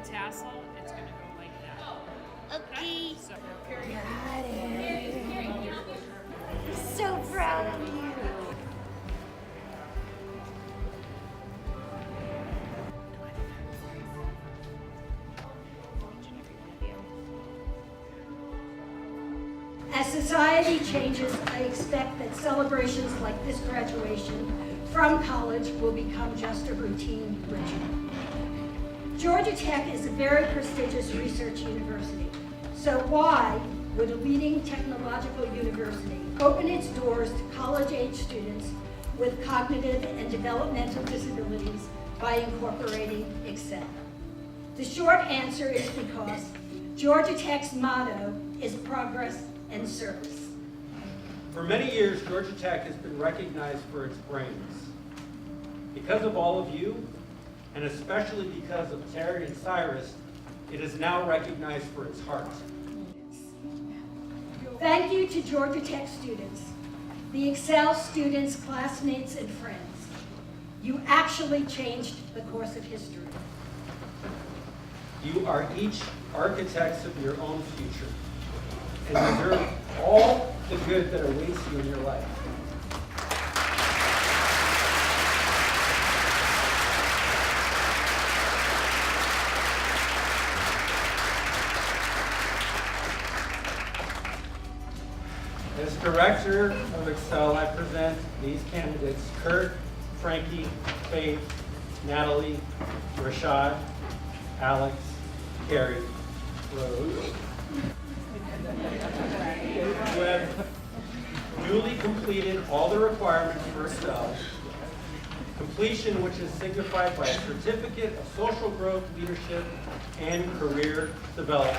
the tassel, it's going to go like that. Okay. So, Got it. So proud of you. As society changes, I expect that celebrations like this graduation from college will become just a routine ritual. Georgia Tech is a very prestigious research university, so why would a leading technological university open its doors to college-age students with cognitive and developmental disabilities by incorporating acces? The short answer is because Georgia Tech's motto is progress and service. For many years, Georgia Tech has been recognized for its brains. Because of all of you, and especially because of Terry and Cyrus, it is now recognized for its heart. Thank you to Georgia Tech students, the Excel students, classmates, and friends. You actually changed the course of history. You are each architects of your own future and deserve all the good that awaits you in your life. As director of Excel, I present these candidates: Kurt, Frankie, Faith, Natalie, Rashad, Alex, Carrie, Rose, who have duly completed all the requirements for Excel, completion which is signified by a certificate of social growth, leadership, and career development.